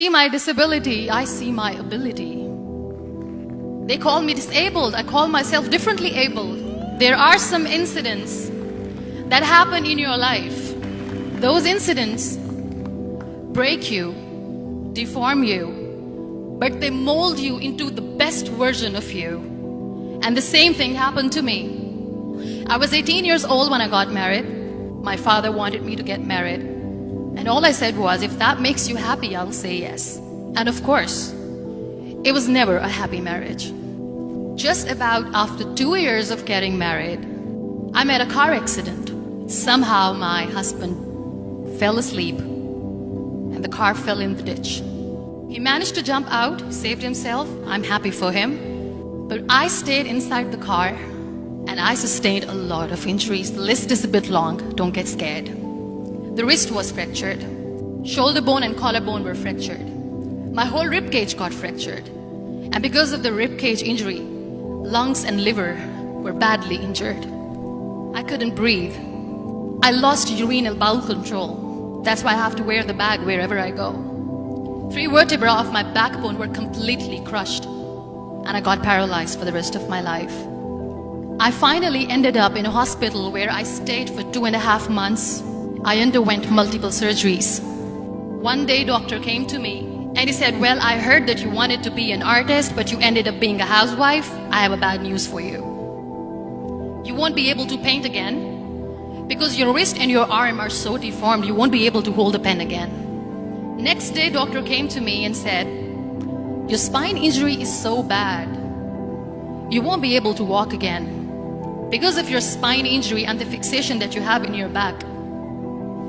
See my disability, I see my ability. They call me disabled, I call myself differently abled. There are some incidents that happen in your life. Those incidents break you, deform you, but they mold you into the best version of you. And the same thing happened to me. I was 18 years old when I got married. My father wanted me to get married. And all I said was, if that makes you happy, I'll say yes. And of course, it was never a happy marriage. Just about after 2 years of getting married, I met a car accident. Somehow my husband fell asleep and the car fell in the ditch. He managed to jump out, saved himself. I'm happy for him. But I stayed inside the car and I sustained a lot of injuries. The list is a bit long, don't get scared. The wrist was fractured. Shoulder bone and collarbone were fractured. My whole rib cage got fractured. And because of the rib cage injury, lungs and liver were badly injured. I couldn't breathe. I lost urinary bowel control. That's why I have to wear the bag wherever I go. 3 vertebrae of my backbone were completely crushed. And I got paralyzed for the rest of my life. I finally ended up in a hospital where I stayed for 2.5 months. I underwent multiple surgeries. One day, doctor came to me and he said, well, I heard that you wanted to be an artist, but you ended up being a housewife. I have a bad news for you. You won't be able to paint again because your wrist and your arm are so deformed, you won't be able to hold a pen again. Next day, doctor came to me and said, your spine injury is so bad, you won't be able to walk again. Because of your spine injury and the fixation that you have in your back,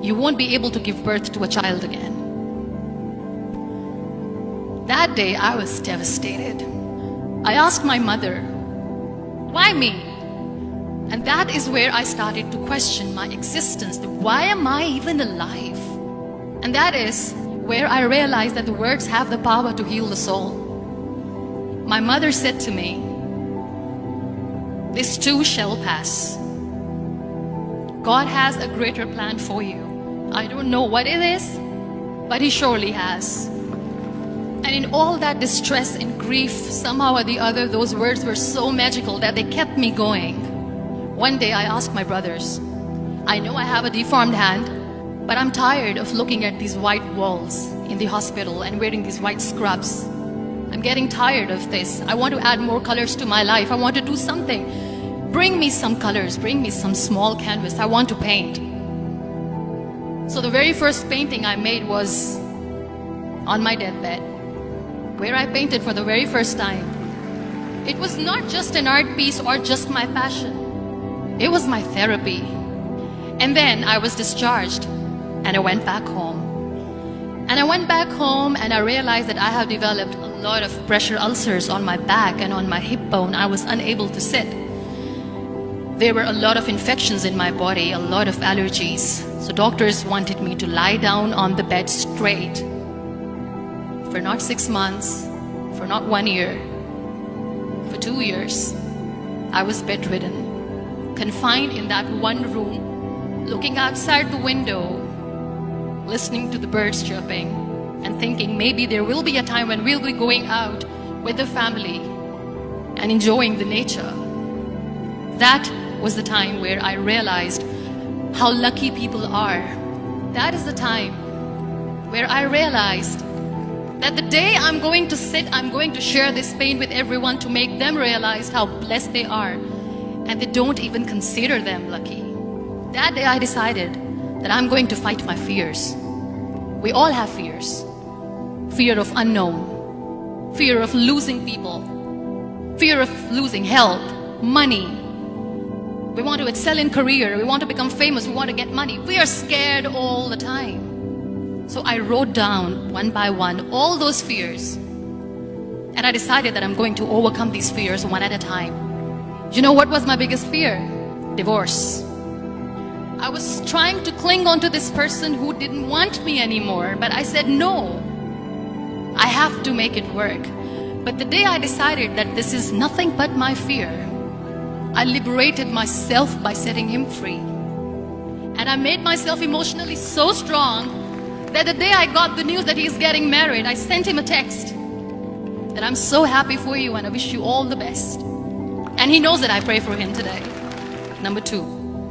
you won't be able to give birth to a child again. That day, I was devastated. I asked my mother, why me? And that is where I started to question my existence. Why am I even alive? And that is where I realized that the words have the power to heal the soul. My mother said to me, this too shall pass. God has a greater plan for you. I don't know what it is, but He surely has. And in all that distress and grief, somehow or the other, those words were so magical that they kept me going. One day I asked my brothers, I know I have a deformed hand, but I'm tired of looking at these white walls in the hospital and wearing these white scrubs. I'm getting tired of this. I want to add more colors to my life. I want to do something. Bring me some colors, bring me some small canvas. I want to paint. So the very first painting I made was on my deathbed, where I painted for the very first time. It was not just an art piece or just my passion. It was my therapy. And then I was discharged and I went back home. And I went back home and I realized that I have developed a lot of pressure ulcers on my back and on my hip bone. I was unable to sit. There were a lot of infections in my body, a lot of allergies. So doctors wanted me to lie down on the bed straight for not 6 months, for not 1 year, for 2 years. I was bedridden, confined in that one room, looking outside the window, listening to the birds chirping, and thinking maybe there will be a time when we'll be going out with the family and enjoying the nature. That was the time where I realized how lucky people are. That is the time where I realized that the day I'm going to sit, I'm going to share this pain with everyone to make them realize how blessed they are, and they don't even consider them lucky. That day I decided that I'm going to fight my fears. We all have fears. Fear of unknown, fear of losing people, fear of losing health, money. We want to excel in career, we want to become famous, we want to get money. We are scared all the time. So I wrote down one by one all those fears. And I decided that I'm going to overcome these fears one at a time. You know what was my biggest fear? Divorce. I was trying to cling on to this person who didn't want me anymore, but I said no. I have to make it work. But the day I decided that this is nothing but my fear, I liberated myself by setting him free. And I made myself emotionally so strong that the day I got the news that he's getting married, I sent him a text that I'm so happy for you and I wish you all the best. And he knows that I pray for him today. Number 2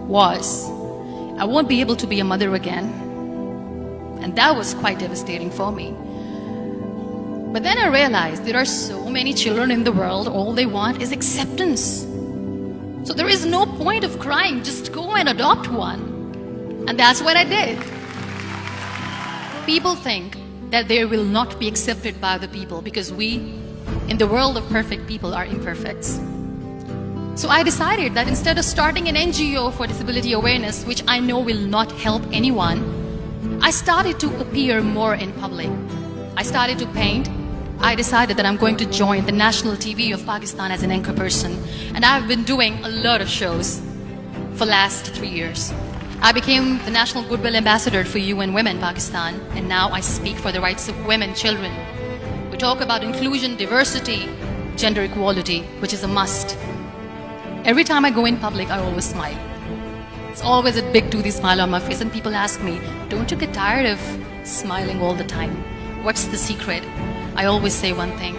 was, I won't be able to be a mother again. And that was quite devastating for me. But then I realized there are so many children in the world, all they want is acceptance. So there is no point of crying, just go and adopt one. And that's what I did. People think that they will not be accepted by the people because we, in the world of perfect people, are imperfects. So I decided that instead of starting an NGO for disability awareness, which I know will not help anyone, I started to appear more in public. I started to paint. I decided that I'm going to join the national TV of Pakistan as an anchor person. And I've been doing a lot of shows for the last 3 years. I became the National Goodwill Ambassador for UN Women Pakistan, and now I speak for the rights of women, children. We talk about inclusion, diversity, gender equality, which is a must. Every time I go in public, I always smile. It's always a big toothy smile on my face, and people ask me, don't you get tired of smiling all the time? What's the secret? I always say one thing,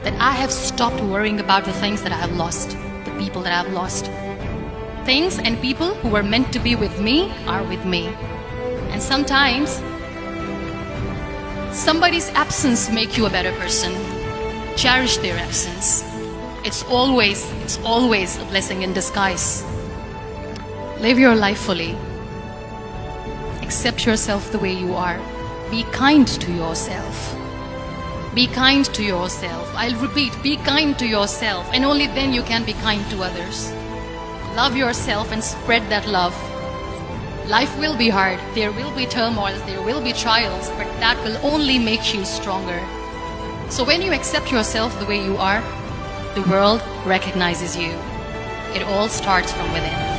that I have stopped worrying about the things that I have lost, the people that I have lost. Things and people who were meant to be with me are with me. And sometimes, somebody's absence makes you a better person. Cherish their absence. It's always a blessing in disguise. Live your life fully. Accept yourself the way you are. Be kind to yourself. Be kind to yourself. I'll repeat, be kind to yourself, and only then you can be kind to others. Love yourself and spread that love. Life will be hard. There will be turmoils, there will be trials, but that will only make you stronger. So when you accept yourself the way you are, the world recognizes you. It all starts from within.